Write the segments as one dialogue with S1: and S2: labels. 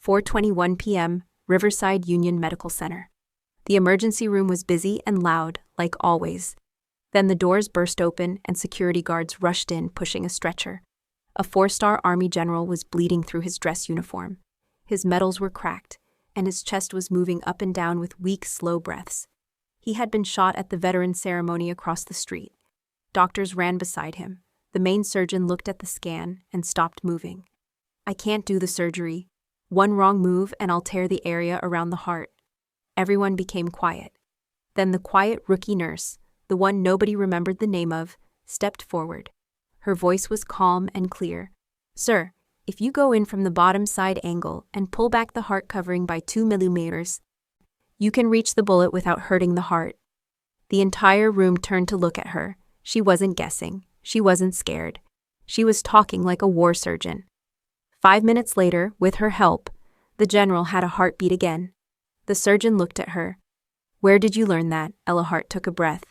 S1: 4:21 p.m., Riverside Union Medical Center. The emergency room was busy and loud, like always. Then the doors burst open and security guards rushed in, pushing a stretcher. A 4-star Army general was bleeding through his dress uniform. His medals were cracked, and his chest was moving up and down with weak, slow breaths. He had been shot at the veterans ceremony across the street. Doctors ran beside him. The main surgeon looked at the scan and stopped moving. "I can't do the surgery. One wrong move and I'll tear the area around the heart." Everyone became quiet. Then the quiet rookie nurse, the one nobody remembered the name of, stepped forward. Her voice was calm and clear. "Sir, if you go in from the bottom side angle and pull back the heart covering by 2 millimeters, you can reach the bullet without hurting the heart." The entire room turned to look at her. She wasn't guessing. She wasn't scared. She was talking like a war surgeon. 5 minutes later, with her help, the general had a heartbeat again. The surgeon looked at her. "Where did you learn that?" Ella Hart took a breath.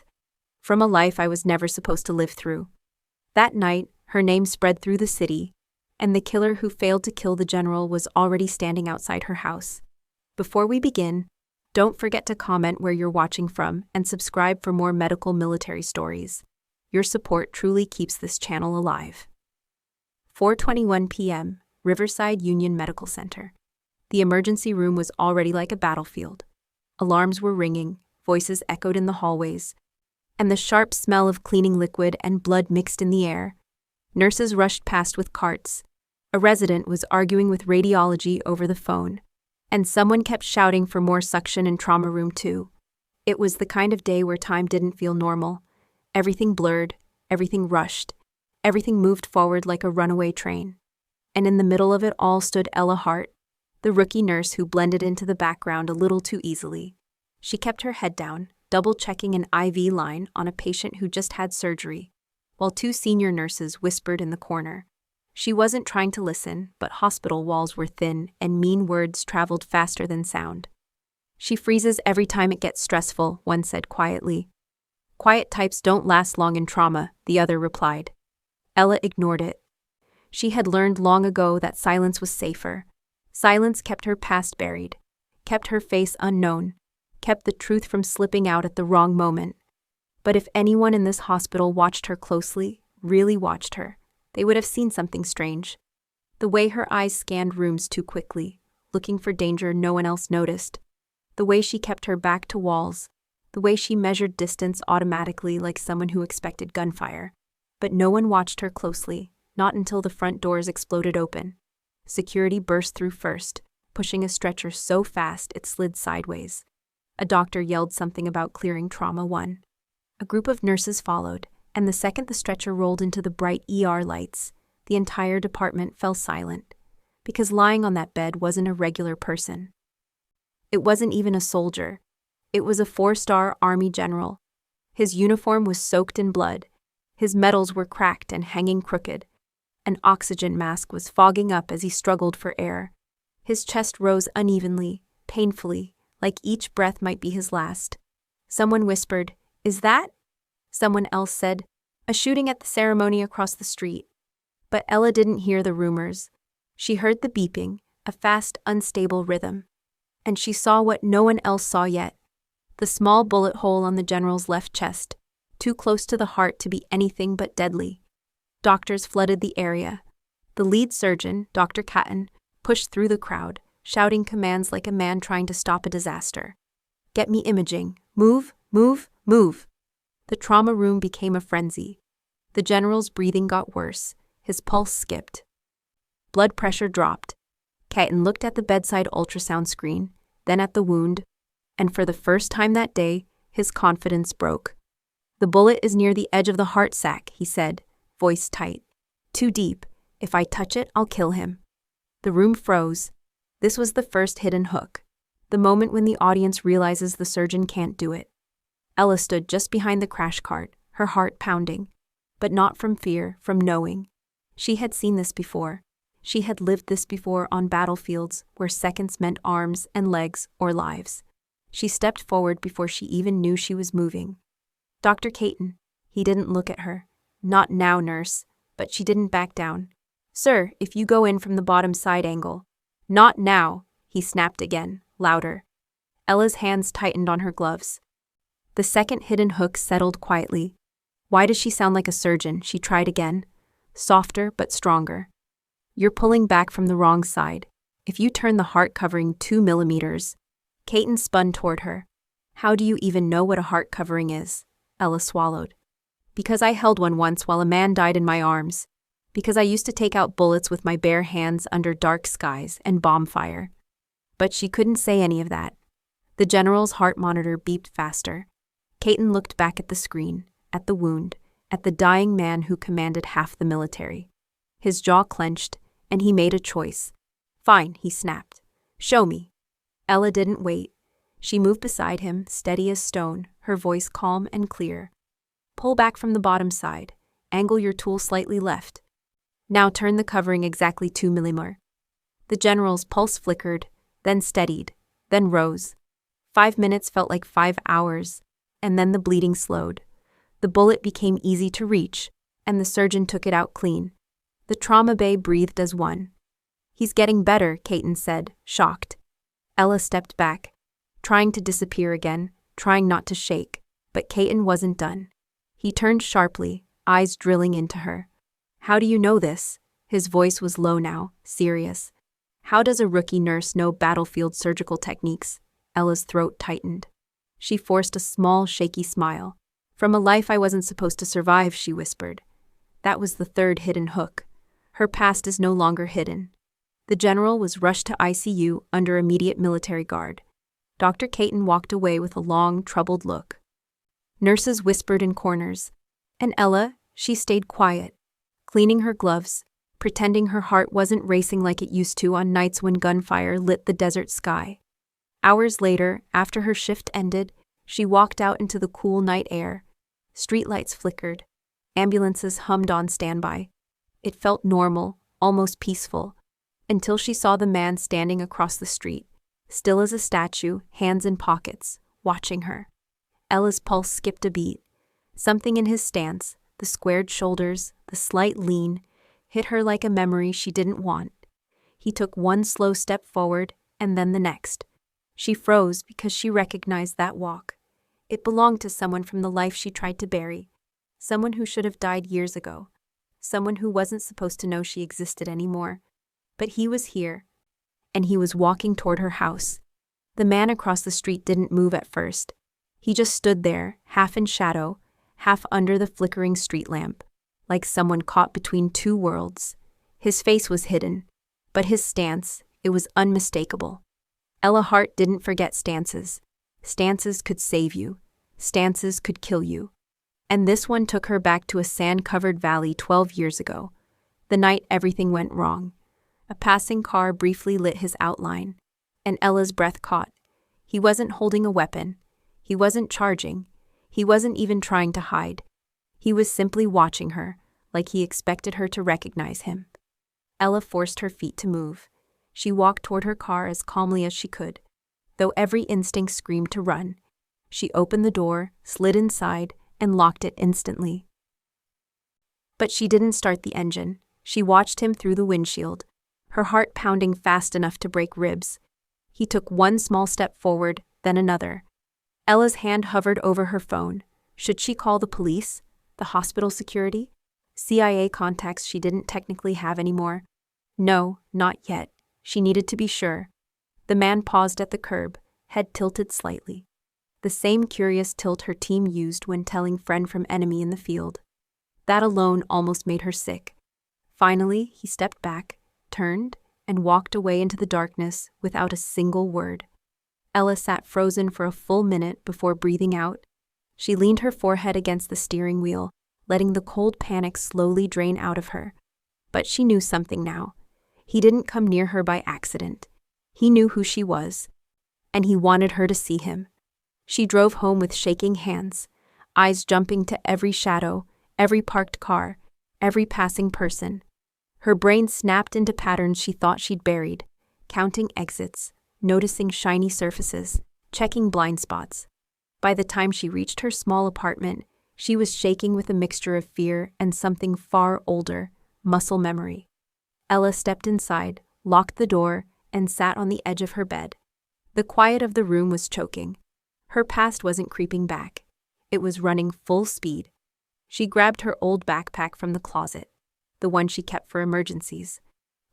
S1: "From a life I was never supposed to live through." That night, her name spread through the city, and the killer who failed to kill the general was already standing outside her house. Before we begin, don't forget to comment where you're watching from and subscribe for more medical military stories. Your support truly keeps this channel alive. 4:21 p.m., Riverside Union Medical Center. The emergency room was already like a battlefield. Alarms were ringing, voices echoed in the hallways, and the sharp smell of cleaning liquid and blood mixed in the air. Nurses rushed past with carts. A resident was arguing with radiology over the phone, and someone kept shouting for more suction in trauma room 2. It was the kind of day where time didn't feel normal. Everything blurred, everything rushed, everything moved forward like a runaway train. And in the middle of it all stood Ella Hart, the rookie nurse who blended into the background a little too easily. She kept her head down, double-checking an IV line on a patient who just had surgery, while 2 senior nurses whispered in the corner. She wasn't trying to listen, but hospital walls were thin and mean words traveled faster than sound. "She freezes every time it gets stressful," one said quietly. "Quiet types don't last long in trauma," the other replied. Ella ignored it. She had learned long ago that silence was safer. Silence kept her past buried, kept her face unknown, kept the truth from slipping out at the wrong moment. But if anyone in this hospital watched her closely, really watched her, they would have seen something strange. The way her eyes scanned rooms too quickly, looking for danger no one else noticed. The way she kept her back to walls. The way she measured distance automatically like someone who expected gunfire. But no one watched her closely, not until the front doors exploded open. Security burst through first, pushing a stretcher so fast it slid sideways. A doctor yelled something about clearing trauma 1. A group of nurses followed, and the second the stretcher rolled into the bright ER lights, the entire department fell silent, because lying on that bed wasn't a regular person. It wasn't even a soldier. It was a 4-star Army general. His uniform was soaked in blood. His medals were cracked and hanging crooked. An oxygen mask was fogging up as he struggled for air. His chest rose unevenly, painfully, like each breath might be his last. Someone whispered, "Is that?" Someone else said, "A shooting at the ceremony across the street." But Ella didn't hear the rumors. She heard the beeping, a fast, unstable rhythm. And she saw what no one else saw yet. The small bullet hole on the general's left chest, too close to the heart to be anything but deadly. Doctors flooded the area. The lead surgeon, Dr. Catton, pushed through the crowd, shouting commands like a man trying to stop a disaster. "Get me imaging. Move, move, move." The trauma room became a frenzy. The general's breathing got worse. His pulse skipped. Blood pressure dropped. Catton looked at the bedside ultrasound screen, then at the wound, and for the first time that day, his confidence broke. "The bullet is near the edge of the heart sac," he said, voice tight. "Too deep. If I touch it, I'll kill him." The room froze. This was the first hidden hook. The moment when the audience realizes the surgeon can't do it. Ella stood just behind the crash cart, her heart pounding. But not from fear, from knowing. She had seen this before. She had lived this before on battlefields where seconds meant arms and legs or lives. She stepped forward before she even knew she was moving. "Dr. Caton." He didn't look at her. "Not now, nurse." But she didn't back down. "Sir, if you go in from the bottom side angle." "Not now," he snapped again, louder. Ella's hands tightened on her gloves. The second hidden hook settled quietly. Why does she sound like a surgeon? She tried again. Softer but stronger. You're pulling back from the wrong side. If you turn the heart covering 2 millimeters. Caton spun toward her. How do you even know what a heart covering is? Ella swallowed. Because I held one once while a man died in my arms. Because I used to take out bullets with my bare hands under dark skies and bomb fire. But she couldn't say any of that. The general's heart monitor beeped faster. Caton looked back at the screen, at the wound, at the dying man who commanded half the military. His jaw clenched, and he made a choice. Fine, he snapped. Show me. Ella didn't wait. She moved beside him, steady as stone, her voice calm and clear. Pull back from the bottom side. Angle your tool slightly left. Now turn the covering exactly 2 millimeters. The general's pulse flickered, then steadied, then rose. 5 minutes felt like 5 hours, and then the bleeding slowed. The bullet became easy to reach, and the surgeon took it out clean. The trauma bay breathed as one. He's getting better, Caton said, shocked. Ella stepped back, trying to disappear again, trying not to shake, but Caton wasn't done. He turned sharply, eyes drilling into her. How do you know this? His voice was low now, serious. How does a rookie nurse know battlefield surgical techniques? Ella's throat tightened. She forced a small, shaky smile. From a life I wasn't supposed to survive, she whispered. That was the third hidden hook. Her past is no longer hidden. The general was rushed to ICU under immediate military guard. Dr. Caton walked away with a long, troubled look. Nurses whispered in corners. And Ella, she stayed quiet, cleaning her gloves, pretending her heart wasn't racing like it used to on nights when gunfire lit the desert sky. Hours later, after her shift ended, she walked out into the cool night air. Streetlights flickered. Ambulances hummed on standby. It felt normal, almost peaceful, until she saw the man standing across the street, still as a statue, hands in pockets, watching her. Ella's pulse skipped a beat. Something in his stance, the squared shoulders, the slight lean, hit her like a memory she didn't want. He took one slow step forward, and then the next. She froze because she recognized that walk. It belonged to someone from the life she tried to bury, someone who should have died years ago, someone who wasn't supposed to know she existed anymore. But he was here, and he was walking toward her house. The man across the street didn't move at first. He just stood there, half in shadow, half under the flickering street lamp, like someone caught between two worlds. His face was hidden, but his stance, it was unmistakable. Ella Hart didn't forget stances. Stances could save you. Stances could kill you. And this one took her back to a sand-covered valley 12 years ago, the night everything went wrong. A passing car briefly lit his outline, and Ella's breath caught. He wasn't holding a weapon. He wasn't charging. He wasn't even trying to hide. He was simply watching her, like he expected her to recognize him. Ella forced her feet to move. She walked toward her car as calmly as she could, though every instinct screamed to run. She opened the door, slid inside, and locked it instantly. But she didn't start the engine. She watched him through the windshield, her heart pounding fast enough to break ribs. He took one small step forward, then another. Ella's hand hovered over her phone. Should she call the police? The hospital security? CIA contacts she didn't technically have anymore? No, not yet. She needed to be sure. The man paused at the curb, head tilted slightly. The same curious tilt her team used when telling friend from enemy in the field. That alone almost made her sick. Finally, he stepped back, turned, and walked away into the darkness without a single word. Ella sat frozen for a full minute before breathing out. She leaned her forehead against the steering wheel, letting the cold panic slowly drain out of her. But she knew something now. He didn't come near her by accident. He knew who she was, and he wanted her to see him. She drove home with shaking hands, eyes jumping to every shadow, every parked car, every passing person. Her brain snapped into patterns she thought she'd buried, counting exits, noticing shiny surfaces, checking blind spots. By the time she reached her small apartment, she was shaking with a mixture of fear and something far older, muscle memory. Ella stepped inside, locked the door, and sat on the edge of her bed. The quiet of the room was choking. Her past wasn't creeping back. It was running full speed. She grabbed her old backpack from the closet, the one she kept for emergencies.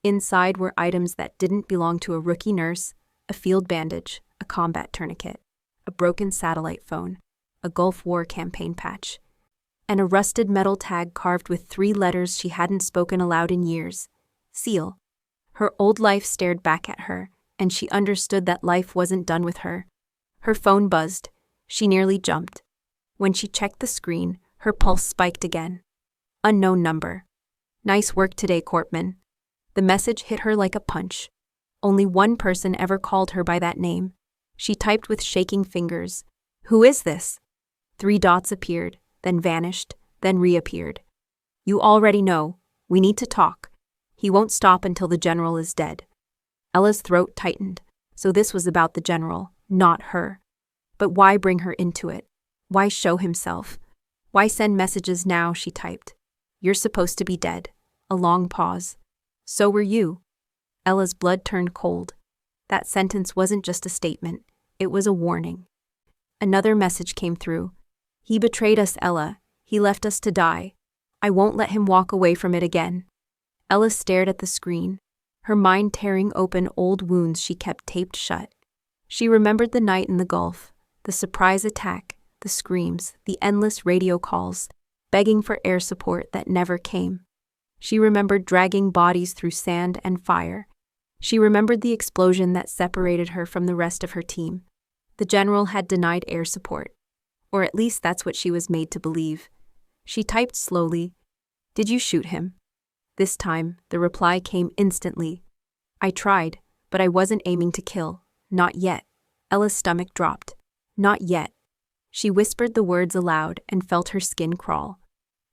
S1: Inside were items that didn't belong to a rookie nurse: a field bandage, a combat tourniquet, a broken satellite phone, a Gulf War campaign patch, and a rusted metal tag carved with 3 letters she hadn't spoken aloud in years: SEAL. Her old life stared back at her, and she understood that life wasn't done with her. Her phone buzzed. She nearly jumped. When she checked the screen, her pulse spiked again. Unknown number. "Nice work today, Corpman." The message hit her like a punch. Only one person ever called her by that name. She typed with shaking fingers. "Who is this?" 3 dots appeared, then vanished, then reappeared. "You already know. We need to talk. He won't stop until the general is dead." Ella's throat tightened. So this was about the general, not her. But why bring her into it? Why show himself? Why send messages now, she typed. "You're supposed to be dead." A long pause. "So were you." Ella's blood turned cold. That sentence wasn't just a statement. It was a warning. Another message came through. "He betrayed us, Ella. He left us to die. I won't let him walk away from it again." Ella stared at the screen, her mind tearing open old wounds she kept taped shut. She remembered the night in the Gulf, the surprise attack, the screams, the endless radio calls, begging for air support that never came. She remembered dragging bodies through sand and fire. She remembered the explosion that separated her from the rest of her team. The general had denied air support, or at least that's what she was made to believe. She typed slowly, "Did you shoot him?" This time, the reply came instantly. "I tried, but I wasn't aiming to kill. Not yet." Ella's stomach dropped. "Not yet." She whispered the words aloud and felt her skin crawl.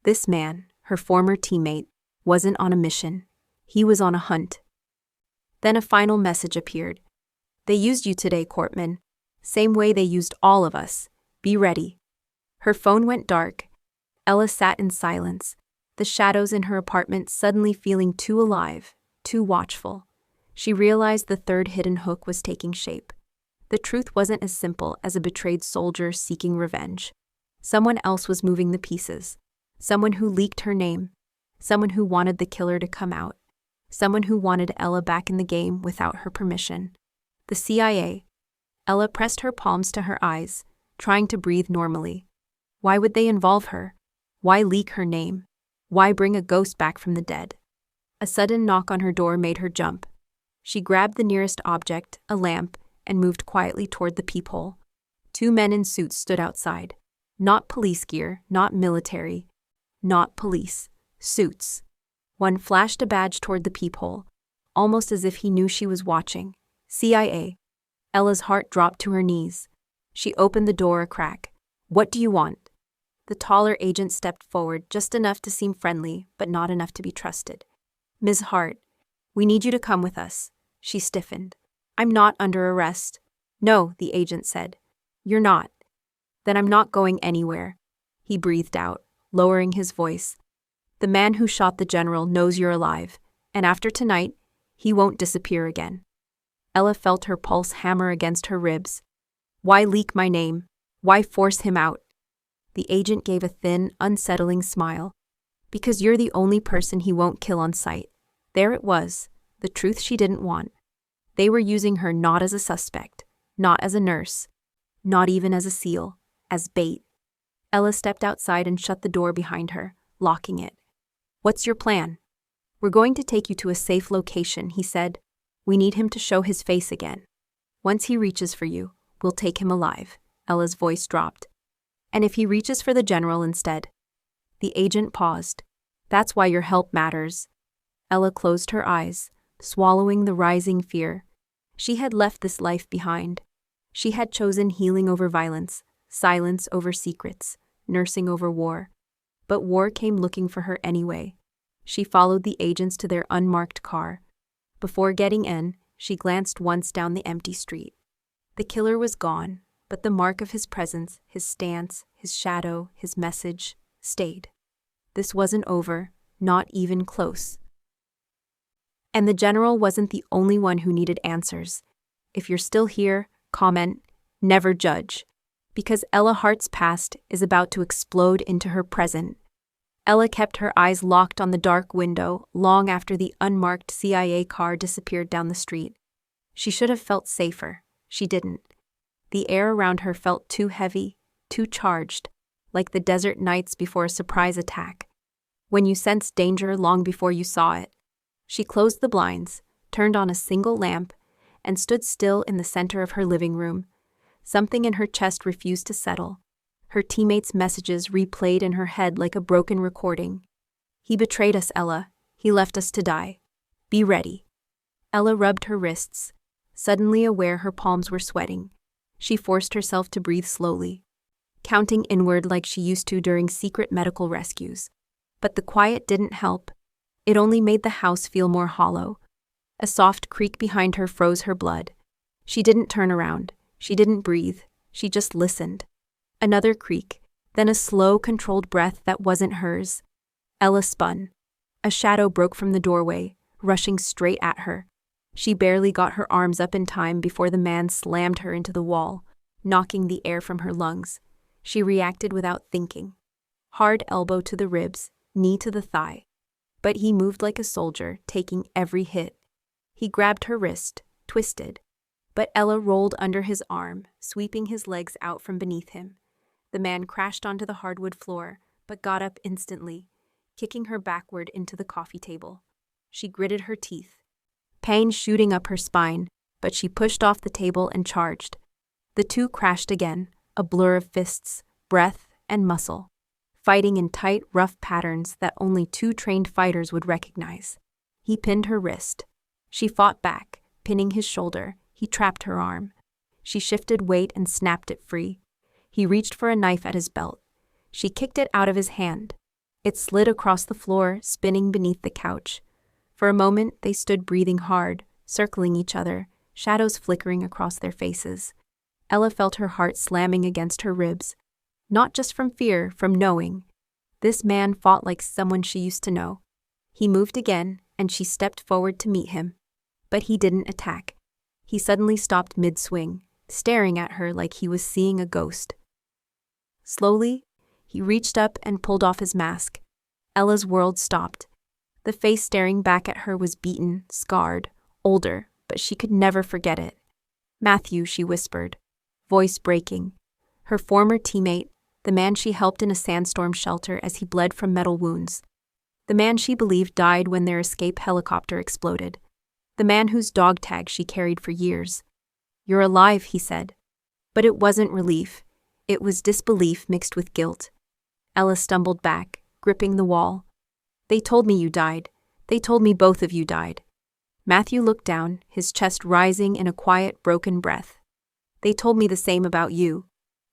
S1: This man, her former teammate, wasn't on a mission. He was on a hunt. Then a final message appeared. "They used you today, Corpman. Same way they used all of us. Be ready." Her phone went dark. Ella sat in silence, the shadows in her apartment suddenly feeling too alive, too watchful. She realized the 3rd hidden hook was taking shape. The truth wasn't as simple as a betrayed soldier seeking revenge. Someone else was moving the pieces. Someone who leaked her name. Someone who wanted the killer to come out. Someone who wanted Ella back in the game without her permission. The CIA. Ella pressed her palms to her eyes, trying to breathe normally. Why would they involve her? Why leak her name? Why bring a ghost back from the dead? A sudden knock on her door made her jump. She grabbed the nearest object, a lamp, and moved quietly toward the peephole. 2 men in suits stood outside. Not police gear, not military. Not police. Suits. One flashed a badge toward the peephole, almost as if he knew she was watching. CIA. Ella's heart dropped to her knees. She opened the door a crack. "What do you want?" The taller agent stepped forward, just enough to seem friendly, but not enough to be trusted. "Ms. Hart, we need you to come with us." She stiffened. "I'm not under arrest." "No," the agent said. "You're not." "Then I'm not going anywhere," he breathed out, lowering his voice. "The man who shot the general knows you're alive, and after tonight, he won't disappear again." Ella felt her pulse hammer against her ribs. Why leak my name? Why force him out? The agent gave a thin, unsettling smile. "Because you're the only person he won't kill on sight." There it was, the truth she didn't want. They were using her not as a suspect, not as a nurse, not even as a SEAL, as bait. Ella stepped outside and shut the door behind her, locking it. "What's your plan?" "We're going to take you to a safe location," he said. "We need him to show his face again. Once he reaches for you, we'll take him alive." Ella's voice dropped. "And if he reaches for the general instead?" The agent paused. "That's why your help matters." Ella closed her eyes, swallowing the rising fear. She had left this life behind. She had chosen healing over violence, silence over secrets, nursing over war. But war came looking for her anyway. She followed the agents to their unmarked car. Before getting in, she glanced once down the empty street. The killer was gone, but the mark of his presence, his stance, his shadow, his message, stayed. This wasn't over, not even close. And the general wasn't the only one who needed answers. If you're still here, comment, never judge. Because Ella Hart's past is about to explode into her present. Ella kept her eyes locked on the dark window long after the unmarked CIA car disappeared down the street. She should have felt safer. She didn't. The air around her felt too heavy, too charged, like the desert nights before a surprise attack. When you sensed danger long before you saw it. She closed the blinds, turned on a single lamp, and stood still in the center of her living room. Something in her chest refused to settle. Her teammates' messages replayed in her head like a broken recording. He betrayed us, Ella. He left us to die. Be ready. Ella rubbed her wrists, suddenly aware her palms were sweating. She forced herself to breathe slowly, counting inward like she used to during secret medical rescues. But the quiet didn't help. It only made the house feel more hollow. A soft creak behind her froze her blood. She didn't turn around. She didn't breathe. She just listened. Another creak, then a slow, controlled breath that wasn't hers. Ella spun. A shadow broke from the doorway, rushing straight at her. She barely got her arms up in time before the man slammed her into the wall, knocking the air from her lungs. She reacted without thinking. Hard elbow to the ribs, knee to the thigh. But he moved like a soldier, taking every hit. He grabbed her wrist, twisted. But Ella rolled under his arm, sweeping his legs out from beneath him. The man crashed onto the hardwood floor, but got up instantly, kicking her backward into the coffee table. She gritted her teeth, pain shooting up her spine, but she pushed off the table and charged. The two crashed again, a blur of fists, breath, and muscle, fighting in tight, rough patterns that only two trained fighters would recognize. He pinned her wrist. She fought back, pinning his shoulder. He trapped her arm. She shifted weight and snapped it free. He reached for a knife at his belt. She kicked it out of his hand. It slid across the floor, spinning beneath the couch. For a moment, they stood breathing hard, circling each other, shadows flickering across their faces. Ella felt her heart slamming against her ribs. Not just from fear, from knowing. This man fought like someone she used to know. He moved again, and she stepped forward to meet him. But he didn't attack. He suddenly stopped mid-swing, staring at her like he was seeing a ghost. Slowly, he reached up and pulled off his mask. Ella's world stopped. The face staring back at her was beaten, scarred, older, but she could never forget it. "Matthew," she whispered, voice breaking. Her former teammate, the man she helped in a sandstorm shelter as he bled from metal wounds. The man she believed died when their escape helicopter exploded. The man whose dog tag she carried for years. "You're alive," he said. But it wasn't relief. It was disbelief mixed with guilt. Ella stumbled back, gripping the wall. "They told me you died. They told me both of you died." Matthew looked down, his chest rising in a quiet, broken breath. "They told me the same about you."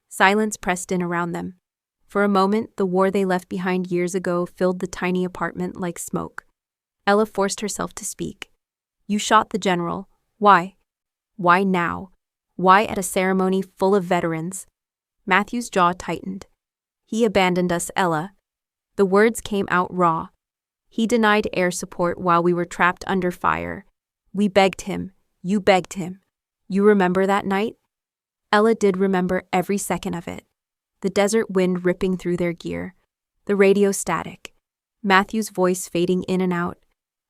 S1: Silence pressed in around them. For a moment, the war they left behind years ago filled the tiny apartment like smoke. Ella forced herself to speak. "You shot the general. Why? Why now? Why at a ceremony full of veterans?" Matthew's jaw tightened. "He abandoned us, Ella." The words came out raw. "He denied air support while we were trapped under fire. We begged him. You begged him. You remember that night?" Ella did remember every second of it. The desert wind ripping through their gear. The radio static. Matthew's voice fading in and out.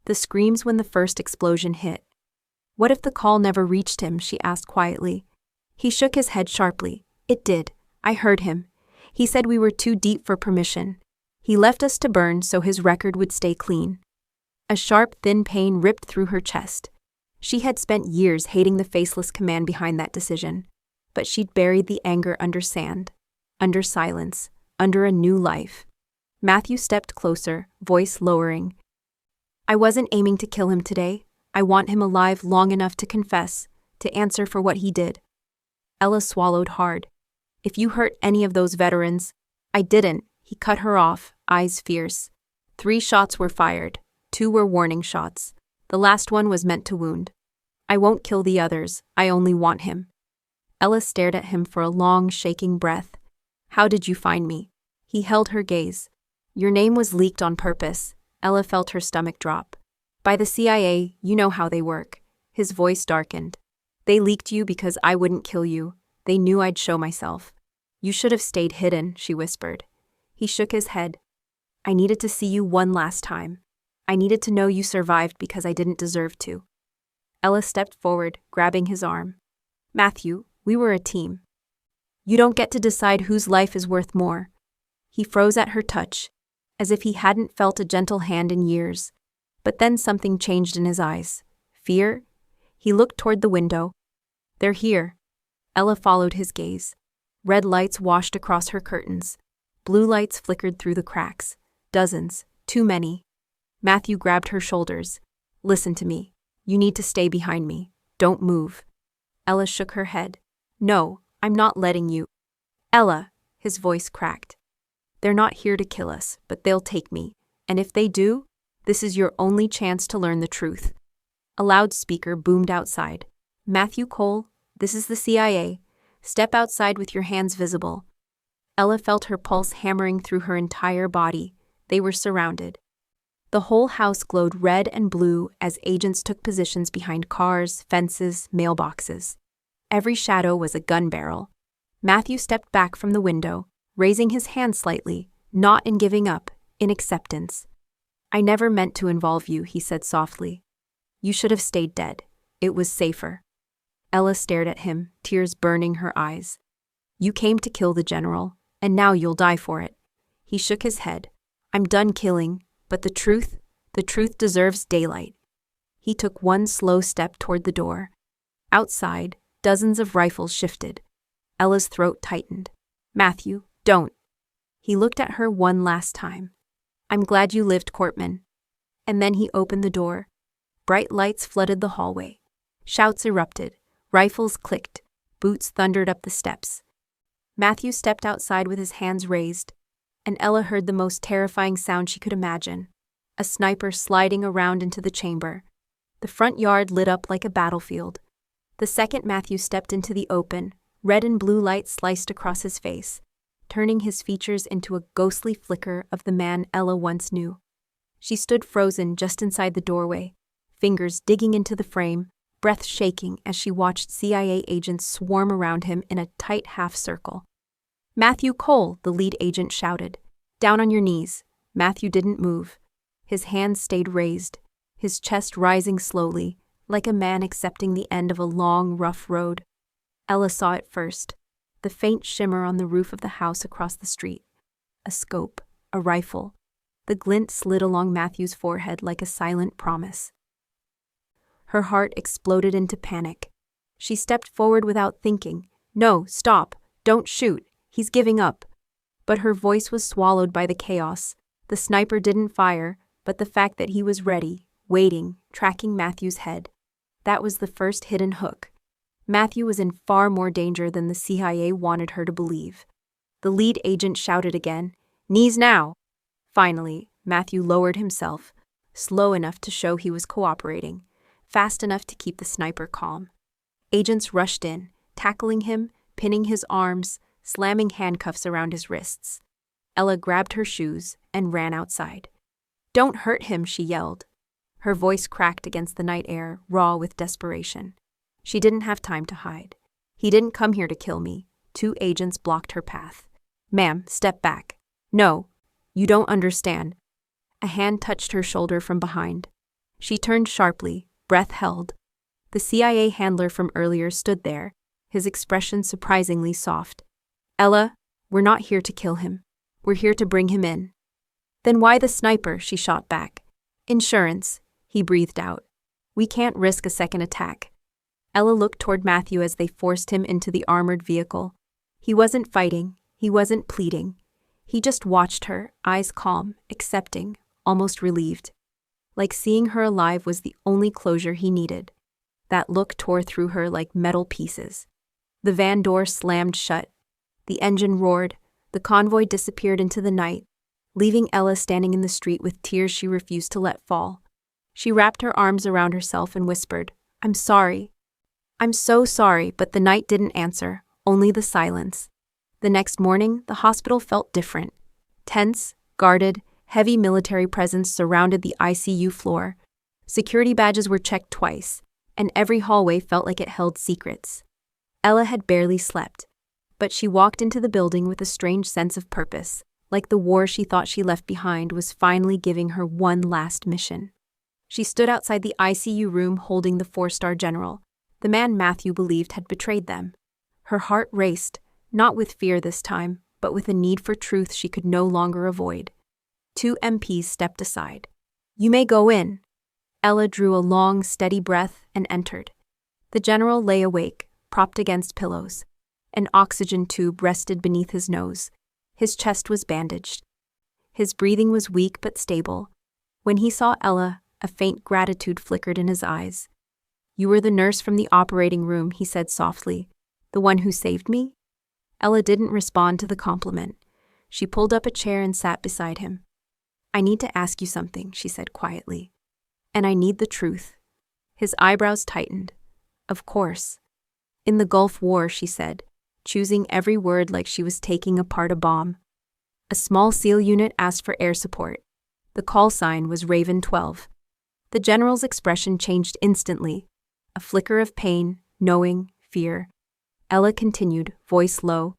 S1: The screams when the first explosion hit. "What if the call never reached him?" she asked quietly. He shook his head sharply. "It did. I heard him. He said we were too deep for permission. He left us to burn so his record would stay clean." A sharp, thin pain ripped through her chest. She had spent years hating the faceless command behind that decision, but she'd buried the anger under sand, under silence, under a new life. Matthew stepped closer, voice lowering. "I wasn't aiming to kill him today. I want him alive long enough to confess, to answer for what he did." Ella swallowed hard. "If you hurt any of those veterans—" "I didn't," he cut her off, eyes fierce. 3 shots were fired. 2 were warning shots. The last one was meant to wound. "I won't kill the others. I only want him." Ella stared at him for a long, shaking breath. "How did you find me?" He held her gaze. "Your name was leaked on purpose." Ella felt her stomach drop. By the CIA, you know how they work. His voice darkened. They leaked you because I wouldn't kill you. They knew I'd show myself. You should have stayed hidden, she whispered. He shook his head. I needed to see you one last time. I needed to know you survived because I didn't deserve to. Ella stepped forward, grabbing his arm. Matthew, we were a team. You don't get to decide whose life is worth more. He froze at her touch, as if he hadn't felt a gentle hand in years. But then something changed in his eyes. Fear? He looked toward the window. They're here. Ella followed his gaze. Red lights washed across her curtains. Blue lights flickered through the cracks. Dozens. Too many. Matthew grabbed her shoulders. Listen to me. You need to stay behind me. Don't move. Ella shook her head. No, I'm not letting you. Ella, his voice cracked. They're not here to kill us, but they'll take me. And if they do, this is your only chance to learn the truth. A loudspeaker boomed outside. Matthew Cole, this is the CIA. Step outside with your hands visible. Ella felt her pulse hammering through her entire body. They were surrounded. The whole house glowed red and blue as agents took positions behind cars, fences, mailboxes. Every shadow was a gun barrel. Matthew stepped back from the window, raising his hand slightly, not in giving up, in acceptance. I never meant to involve you, he said softly. You should have stayed dead. It was safer. Ella stared at him, tears burning her eyes. You came to kill the general, and now you'll die for it. He shook his head. I'm done killing, but the truth deserves daylight. He took one slow step toward the door. Outside, dozens of rifles shifted. Ella's throat tightened. Matthew, don't. He looked at her one last time. I'm glad you lived, Cortman. And then he opened the door. Bright lights flooded the hallway. Shouts erupted. Rifles clicked. Boots thundered up the steps. Matthew stepped outside with his hands raised, and Ella heard the most terrifying sound she could imagine. A sniper sliding around into the chamber. The front yard lit up like a battlefield. The second Matthew stepped into the open, red and blue light sliced across his face, turning his features into a ghostly flicker of the man Ella once knew. She stood frozen just inside the doorway, fingers digging into the frame, breath shaking as she watched CIA agents swarm around him in a tight half-circle. Matthew Cole, the lead agent shouted. Down on your knees. Matthew didn't move. His hands stayed raised, his chest rising slowly, like a man accepting the end of a long, rough road. Ella saw it first, the faint shimmer on the roof of the house across the street. A scope, a rifle. The glint slid along Matthew's forehead like a silent promise. Her heart exploded into panic. She stepped forward without thinking. No, stop, don't shoot, he's giving up. But her voice was swallowed by the chaos. The sniper didn't fire, but the fact that he was ready, waiting, tracking Matthew's head. That was the first hidden hook. Matthew was in far more danger than the CIA wanted her to believe. The lead agent shouted again, Knees now! Finally, Matthew lowered himself, slow enough to show he was cooperating, fast enough to keep the sniper calm. Agents rushed in, tackling him, pinning his arms, slamming handcuffs around his wrists. Ella grabbed her shoes and ran outside. Don't hurt him, she yelled. Her voice cracked against the night air, raw with desperation. She didn't have time to hide. He didn't come here to kill me. 2 agents blocked her path. Ma'am, step back. No, you don't understand. A hand touched her shoulder from behind. She turned sharply, breath held. The CIA handler from earlier stood there, his expression surprisingly soft. Ella, we're not here to kill him. We're here to bring him in. Then why the sniper? She shot back. Insurance, he breathed out. We can't risk a second attack. Ella looked toward Matthew as they forced him into the armored vehicle. He wasn't fighting, he wasn't pleading. He just watched her, eyes calm, accepting, almost relieved. Like seeing her alive was the only closure he needed. That look tore through her like metal pieces. The van door slammed shut. The engine roared. The convoy disappeared into the night, leaving Ella standing in the street with tears she refused to let fall. She wrapped her arms around herself and whispered, I'm sorry. I'm so sorry, but the night didn't answer, only the silence. The next morning, the hospital felt different. Tense, guarded, heavy military presence surrounded the ICU floor. Security badges were checked twice, and every hallway felt like it held secrets. Ella had barely slept, but she walked into the building with a strange sense of purpose, like the war she thought she left behind was finally giving her one last mission. She stood outside the ICU room holding the 4-star general, the man Matthew believed had betrayed them. Her heart raced, not with fear this time, but with a need for truth she could no longer avoid. 2 MPs stepped aside. "You may go in." Ella drew a long, steady breath and entered. The general lay awake, propped against pillows. An oxygen tube rested beneath his nose. His chest was bandaged. His breathing was weak but stable. When he saw Ella, a faint gratitude flickered in his eyes. "You were the nurse from the operating room," he said softly. "The one who saved me?" Ella didn't respond to the compliment. She pulled up a chair and sat beside him. "I need to ask you something," she said quietly. "And I need the truth." His eyebrows tightened. "Of course." "In the Gulf War," she said, choosing every word like she was taking apart a bomb. "A small SEAL unit asked for air support. The call sign was Raven 12. The general's expression changed instantly. A flicker of pain, knowing, fear. Ella continued, voice low.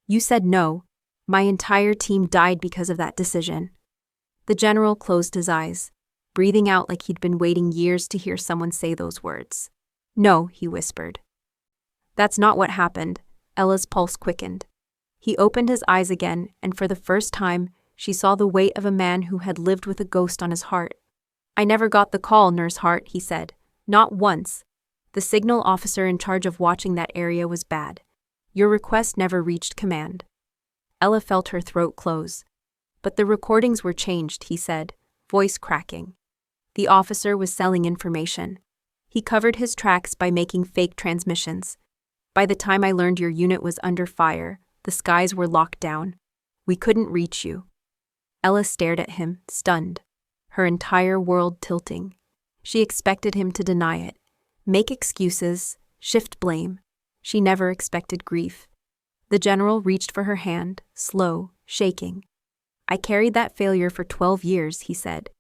S1: "You said no. My entire team died because of that decision." The general closed his eyes, breathing out like he'd been waiting years to hear someone say those words. "No," he whispered. "That's not what happened." Ella's pulse quickened. He opened his eyes again, and for the first time, she saw the weight of a man who had lived with a ghost on his heart. "I never got the call, Nurse Hart," he said. "Not once. The signal officer in charge of watching that area was bad. Your request never reached command." Ella felt her throat close. "But the recordings were changed," he said, voice cracking. "The officer was selling information. He covered his tracks by making fake transmissions. By the time I learned your unit was under fire, the skies were locked down. We couldn't reach you." Ella stared at him, stunned, her entire world tilting. She expected him to deny it, make excuses, shift blame. She never expected grief. The general reached for her hand, slow, shaking. "I carried that failure for 12 years, he said.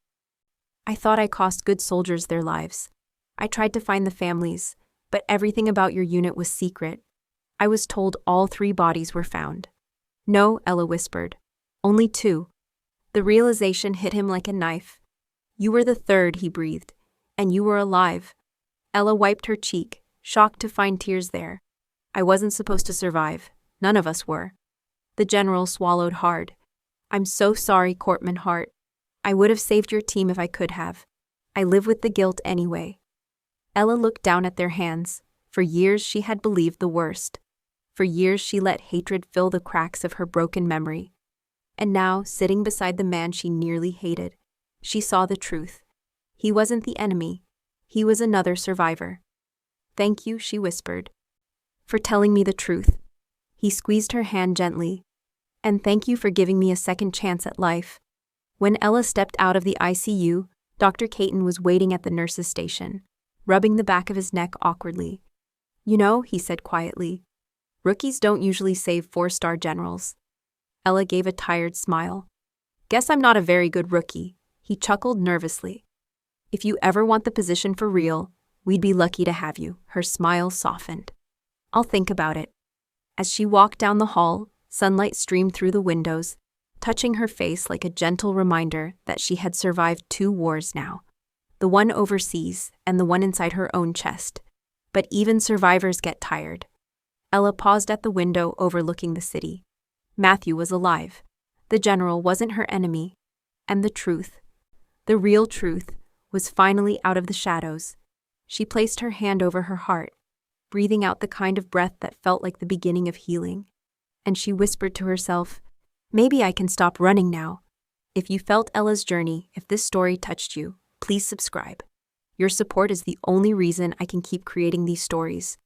S1: "I thought I cost good soldiers their lives. I tried to find the families, but everything about your unit was secret. I was told all 3 bodies were found." "No," Ella whispered. "Only 2. The realization hit him like a knife. "You were the 3rd, he breathed. "And you were alive." Ella wiped her cheek, shocked to find tears there. "I wasn't supposed to survive. None of us were." The general swallowed hard. "I'm so sorry, Corpsman Hart. I would have saved your team if I could have. I live with the guilt anyway." Ella looked down at their hands. For years she had believed the worst. For years she let hatred fill the cracks of her broken memory. And now, sitting beside the man she nearly hated, she saw the truth. He wasn't the enemy. He was another survivor. "Thank you," she whispered, "for telling me the truth." He squeezed her hand gently. "And thank you for giving me a second chance at life." When Ella stepped out of the ICU, Dr. Caton was waiting at the nurse's station, rubbing the back of his neck awkwardly. "You know," he said quietly, "rookies don't usually save 4-star generals." Ella gave a tired smile. "Guess I'm not a very good rookie," he chuckled nervously. "If you ever want the position for real, we'd be lucky to have you." Her smile softened. "I'll think about it." As she walked down the hall, sunlight streamed through the windows, touching her face like a gentle reminder that she had survived 2 wars now. The one overseas and the one inside her own chest. But even survivors get tired. Ella paused at the window overlooking the city. Matthew was alive. The general wasn't her enemy. And the truth, the real truth, was finally out of the shadows. She placed her hand over her heart, breathing out the kind of breath that felt like the beginning of healing. And she whispered to herself, "Maybe I can stop running now." If you felt Ella's journey, if this story touched you, please subscribe. Your support is the only reason I can keep creating these stories.